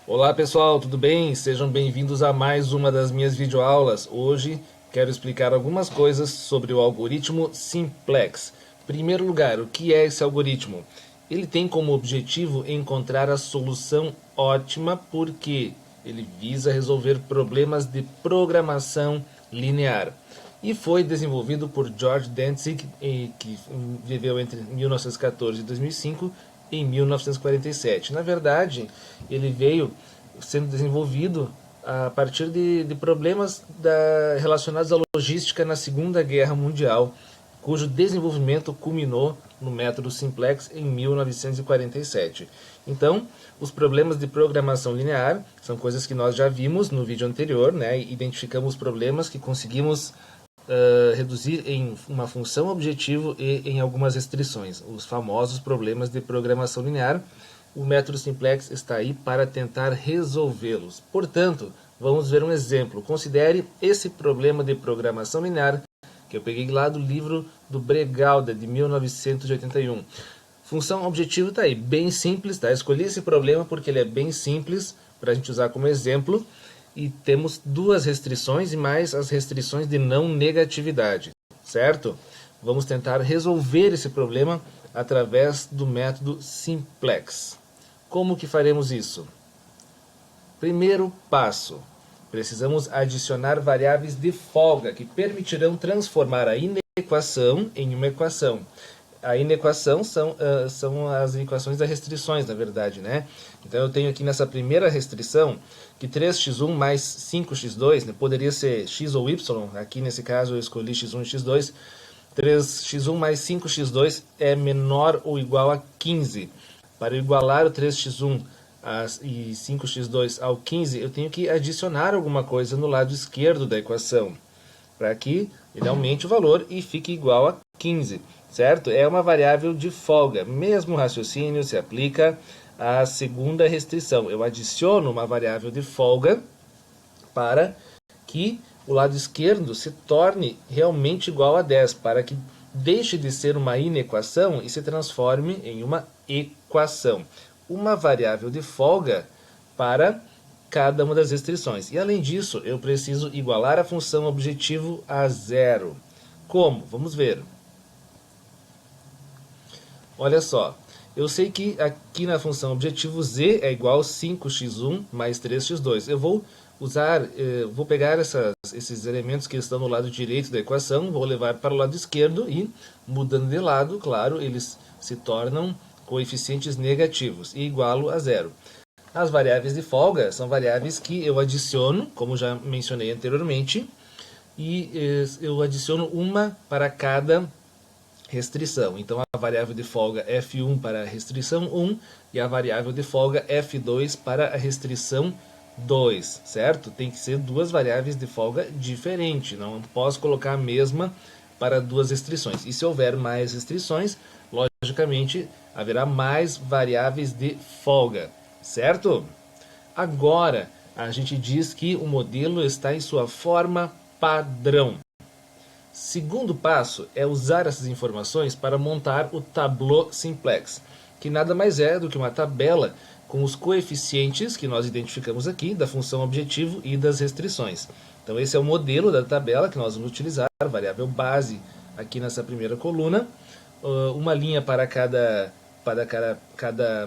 Olá pessoal, tudo bem? Sejam bem-vindos a mais uma das minhas videoaulas. Hoje quero explicar algumas coisas sobre o algoritmo Simplex. Em primeiro lugar, o que é esse algoritmo? Ele tem como objetivo encontrar a solução ótima porque ele visa resolver problemas de programação linear. E foi desenvolvido por George Dantzig, que viveu entre 1914 e 2005, em 1947. Na verdade, ele veio sendo desenvolvido a partir de problemas relacionados à logística na Segunda Guerra Mundial, cujo desenvolvimento culminou no método Simplex em 1947. Então, os problemas de programação linear são coisas que nós já vimos no vídeo anterior, né? Identificamos problemas que conseguimos reduzir em uma função objetivo e em algumas restrições, os famosos problemas de programação linear. O método Simplex está aí para tentar resolvê-los. Portanto, vamos ver um exemplo. Considere esse problema de programação linear que eu peguei lá do livro do Bregalda, de 1981. Função objetivo está aí, bem simples, tá? Escolhi esse problema porque ele é bem simples para a gente usar como exemplo. E temos duas restrições e mais as restrições de não negatividade, certo? Vamos tentar resolver esse problema através do método Simplex. Como que faremos isso? Primeiro passo, precisamos adicionar variáveis de folga que permitirão transformar a inequação em uma equação. A inequação são as equações das restrições, na verdade, né? Então eu tenho aqui nessa primeira restrição que 3x1 mais 5x2, né, poderia ser x ou y, aqui nesse caso eu escolhi x1 e x2, 3x1 mais 5x2 é menor ou igual a 15. Para igualar o 3x1 e 5x2 ao 15, eu tenho que adicionar alguma coisa no lado esquerdo da equação, para que ele aumente o valor e fique igual a 15, certo? É uma variável de folga. Mesmo raciocínio se aplica à segunda restrição. Eu adiciono uma variável de folga para que o lado esquerdo se torne realmente igual a 10, para que deixe de ser uma inequação e se transforme em uma equação. Uma variável de folga para cada uma das restrições. E além disso, eu preciso igualar a função objetivo a zero. Como? Vamos ver. Olha só, eu sei que aqui na função objetivo z é igual a 5x1 mais 3x2. Eu vou vou pegar esses elementos que estão no lado direito da equação, vou levar para o lado esquerdo e, mudando de lado, claro, eles se tornam coeficientes negativos e igualo a zero. As variáveis de folga são variáveis que eu adiciono, como já mencionei anteriormente, e eu adiciono uma para cada restrição. Então a variável de folga f1 para a restrição 1 e a variável de folga f2 para a restrição 2, certo? Tem que ser duas variáveis de folga diferentes, não posso colocar a mesma para duas restrições. E se houver mais restrições, logicamente haverá mais variáveis de folga, certo? Agora a gente diz que o modelo está em sua forma padrão. Segundo passo é usar essas informações para montar o Tableau Simplex, que nada mais é do que uma tabela com os coeficientes que nós identificamos aqui, da função objetivo e das restrições. Então esse é o modelo da tabela que nós vamos utilizar, variável base aqui nessa primeira coluna, uma linha para cada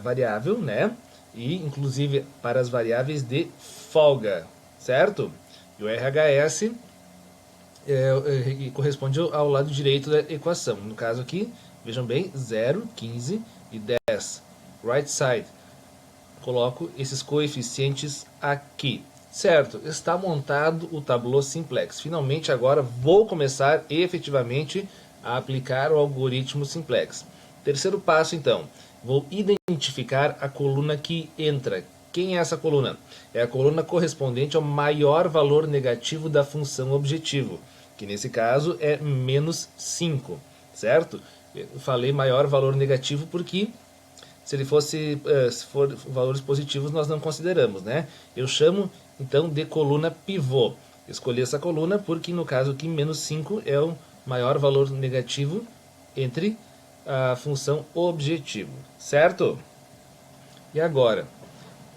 variável, né? E inclusive para as variáveis de folga, certo? E o RHS corresponde ao lado direito da equação. No caso aqui, vejam bem, 0, 15 e 10. Right side. Coloco esses coeficientes aqui. Certo, está montado o Tableau Simplex. Finalmente agora vou começar efetivamente a aplicar o algoritmo Simplex. Terceiro passo então, vou identificar a coluna que entra. Quem é essa coluna? É a coluna correspondente ao maior valor negativo da função objetivo, que nesse caso é menos 5, certo? Eu falei maior valor negativo porque se for valores positivos nós não consideramos, né? Eu chamo então de coluna pivô. Escolhi essa coluna porque no caso aqui menos 5 é o maior valor negativo entre a função objetivo, certo? E agora,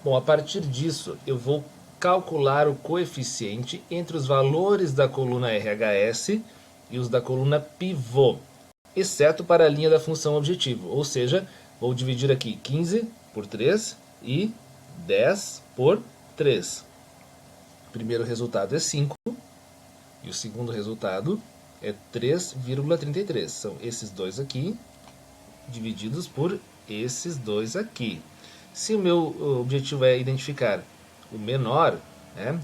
Bom, a partir disso, eu vou calcular o coeficiente entre os valores da coluna RHS e os da coluna pivô, exceto para a linha da função objetivo, ou seja, vou dividir aqui 15 por 3 e 10 por 3. O primeiro resultado é 5 e o segundo resultado é 3,33. São esses dois aqui divididos por esses dois aqui. Se o meu objetivo é identificar o menor, né,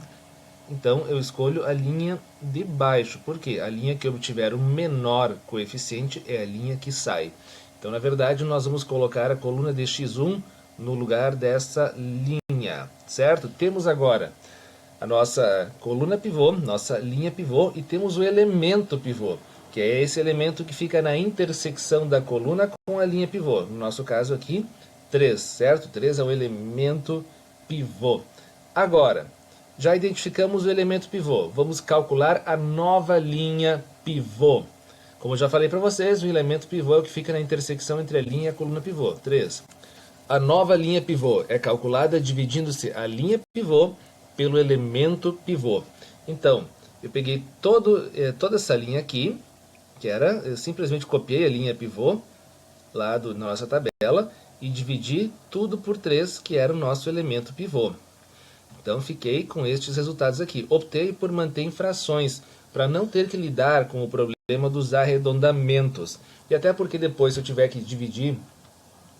então eu escolho a linha de baixo, porque a linha que obtiver o menor coeficiente é a linha que sai. Então, na verdade, nós vamos colocar a coluna de x1 no lugar dessa linha, certo? Temos agora a nossa coluna pivô, nossa linha pivô, e temos o elemento pivô, que é esse elemento que fica na intersecção da coluna com a linha pivô. No nosso caso aqui, 3, certo? 3 é o elemento pivô. Agora, já identificamos o elemento pivô. Vamos calcular a nova linha pivô. Como eu já falei para vocês, o elemento pivô é o que fica na intersecção entre a linha e a coluna pivô. 3. A nova linha pivô é calculada dividindo-se a linha pivô pelo elemento pivô. Então, eu peguei toda essa linha aqui, eu simplesmente copiei a linha pivô lá da nossa tabela e dividi tudo por 3, que era o nosso elemento pivô. Então, fiquei com estes resultados aqui. Optei por manter em frações, para não ter que lidar com o problema dos arredondamentos. E até porque depois, se eu tiver que dividir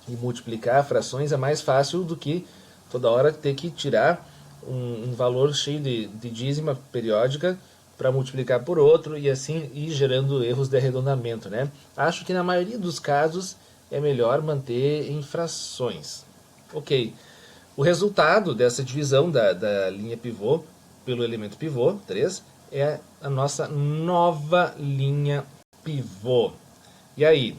e multiplicar frações, é mais fácil do que toda hora ter que tirar um valor cheio de dízima periódica para multiplicar por outro e assim ir gerando erros de arredondamento, né? Acho que na maioria dos casos é melhor manter em frações. Ok. O resultado dessa divisão da linha pivô pelo elemento pivô, 3, é a nossa nova linha pivô. E aí,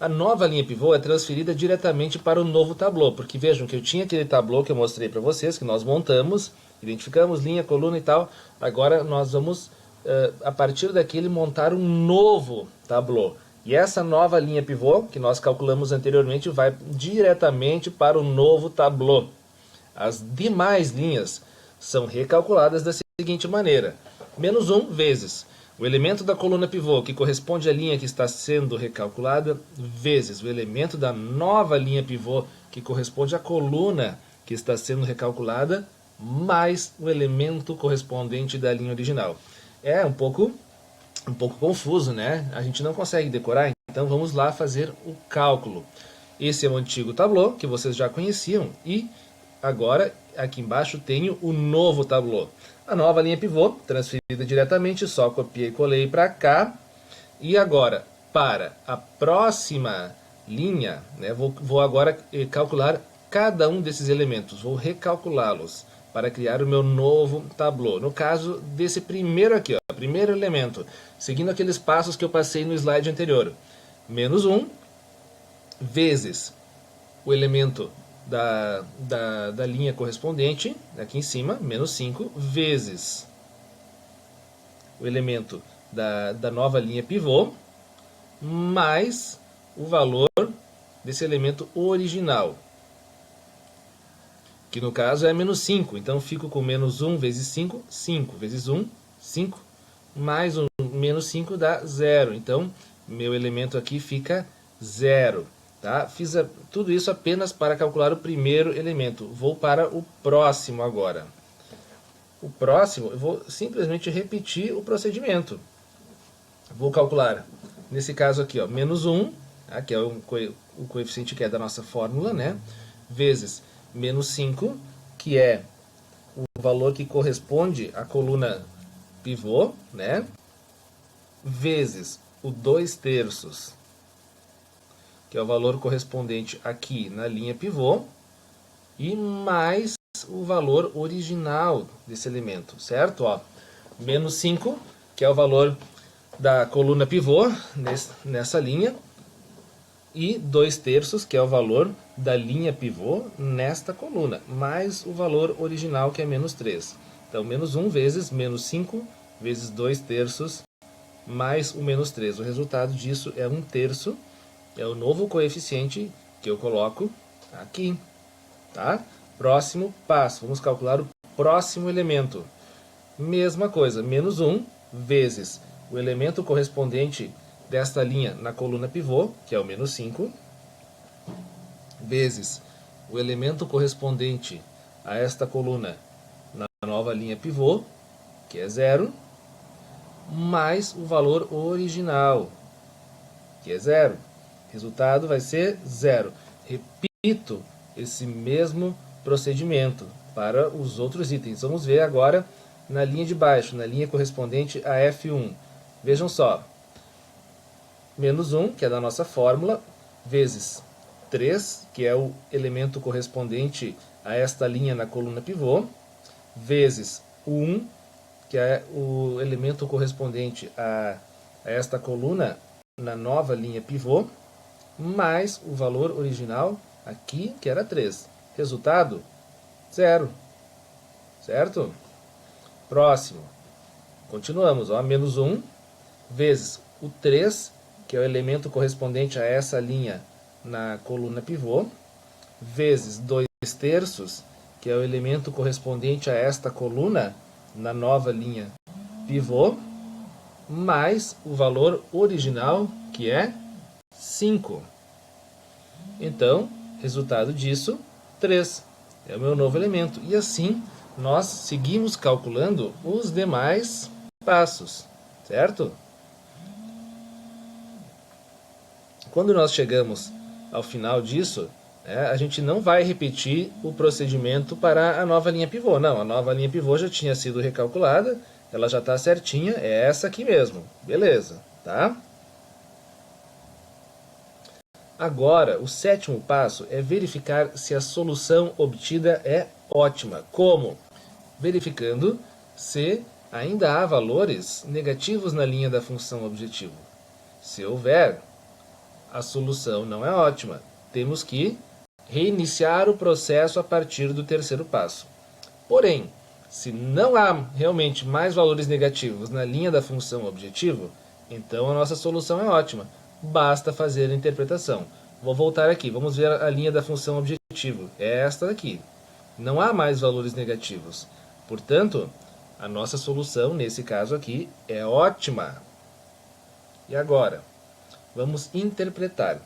a nova linha pivô é transferida diretamente para o novo tablô, porque vejam que eu tinha aquele tablô que eu mostrei para vocês, que nós montamos, identificamos linha, coluna e tal. Agora nós vamos, a partir daquele, montar um novo tablô. E essa nova linha pivô, que nós calculamos anteriormente, vai diretamente para o novo tablô. As demais linhas são recalculadas da seguinte maneira: menos 1 vezes o elemento da coluna pivô, que corresponde à linha que está sendo recalculada, vezes o elemento da nova linha pivô, que corresponde à coluna que está sendo recalculada, mais o elemento correspondente da linha original. É um pouco confuso, né? A gente não consegue decorar, então vamos lá fazer o cálculo. Esse é o antigo tablô, que vocês já conheciam, e agora, aqui embaixo, tenho o novo tablô. A nova linha pivô, transferida diretamente, só copiei e colei para cá. E agora, para a próxima linha, né, vou agora calcular cada um desses elementos. Vou recalculá-los para criar o meu novo tablô. No caso desse primeiro aqui, ó, primeiro elemento, seguindo aqueles passos que eu passei no slide anterior. Menos 1 vezes o elemento da linha correspondente, aqui em cima, menos 5, vezes o elemento da nova linha pivô, mais o valor desse elemento original, que no caso é menos 5. Então, fico com menos 1 vezes 5, 5 vezes 1, 5, mais o menos 5 dá 0. Então, meu elemento aqui fica 0. Tá? Fiz tudo isso apenas para calcular o primeiro elemento. Vou para o próximo agora. O próximo, eu vou simplesmente repetir o procedimento. Vou calcular, nesse caso aqui, ó, menos 1, tá? Que é o coeficiente que é da nossa fórmula, né? Vezes menos 5, que é o valor que corresponde à coluna pivô, né? Vezes o 2/3, que é o valor correspondente aqui na linha pivô, e mais o valor original desse elemento, certo? Ó, menos 5, que é o valor da coluna pivô nessa linha, e 2/3, que é o valor da linha pivô nesta coluna, mais o valor original, que é menos 3. Então, menos 1 vezes menos 5 vezes 2/3 mais o menos 3. O resultado disso é 1/3, é o novo coeficiente que eu coloco aqui, tá? Próximo passo, vamos calcular o próximo elemento. Mesma coisa, menos 1 vezes o elemento correspondente desta linha na coluna pivô, que é o menos 5, vezes o elemento correspondente a esta coluna na nova linha pivô, que é 0, mais o valor original, que é 0. Resultado vai ser 0. Repito esse mesmo procedimento para os outros itens. Vamos ver agora na linha de baixo, na linha correspondente a F1. Vejam só, menos 1, que é da nossa fórmula, vezes 3, que é o elemento correspondente a esta linha na coluna pivô, vezes 1, que é o elemento correspondente a esta coluna na nova linha pivô, mais o valor original aqui, que era 3. Resultado, 0. Certo? Próximo. Continuamos. Ó, menos 1 vezes o 3, que é o elemento correspondente a essa linha na coluna pivô, vezes 2/3, que é o elemento correspondente a esta coluna na nova linha pivô, mais o valor original, que é 5. Então, resultado disso, 3. É o meu novo elemento. E assim, nós seguimos calculando os demais passos, certo? Quando nós chegamos ao final disso, a gente não vai repetir o procedimento para a nova linha pivô. Não, a nova linha pivô já tinha sido recalculada, ela já está certinha, é essa aqui mesmo. Beleza, tá? Agora, o sétimo passo é verificar se a solução obtida é ótima. Como? Verificando se ainda há valores negativos na linha da função objetivo. Se houver, a solução não é ótima. Temos que reiniciar o processo a partir do terceiro passo. Porém, se não há realmente mais valores negativos na linha da função objetivo, então a nossa solução é ótima. Basta fazer a interpretação. Vou voltar aqui, vamos ver a linha da função objetivo. É esta daqui. Não há mais valores negativos. Portanto, a nossa solução, nesse caso aqui, é ótima. E agora, vamos interpretar.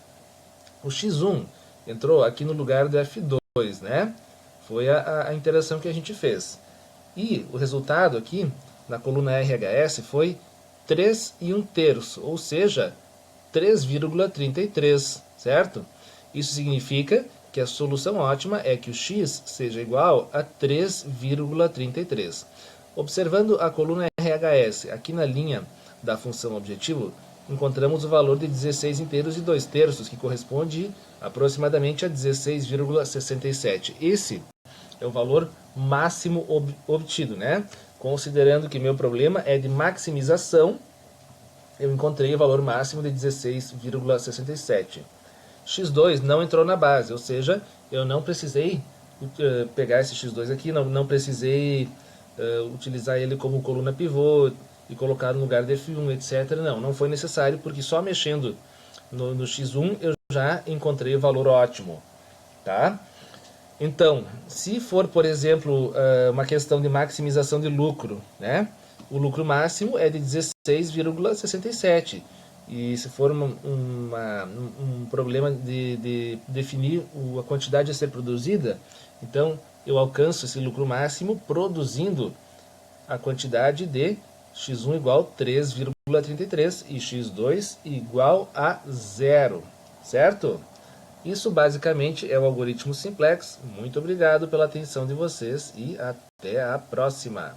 O x1 entrou aqui no lugar do f2, né? Foi a interação que a gente fez. E o resultado aqui, na coluna RHS, foi 3 1/3, ou seja, 3,33, certo? Isso significa que a solução ótima é que o x seja igual a 3,33. Observando a coluna RHS, aqui na linha da função objetivo, encontramos o valor de 16 inteiros e 2/3, que corresponde aproximadamente a 16,67. Esse é o valor máximo obtido, né? Considerando que meu problema é de maximização, eu encontrei o valor máximo de 16,67. x2 não entrou na base, ou seja, eu não precisei pegar esse x2 aqui, não precisei utilizar ele como coluna pivô e colocar no lugar de F1, etc. Não foi necessário, porque só mexendo no x1 eu já encontrei o valor ótimo, tá? Então, se for, por exemplo, uma questão de maximização de lucro, né? O lucro máximo é de 16,67. E se for um problema de definir a quantidade a ser produzida, então eu alcanço esse lucro máximo produzindo a quantidade de x1 igual a 3,33 e x2 igual a 0, certo? Isso basicamente é o algoritmo simplex. Muito obrigado pela atenção de vocês e até a próxima!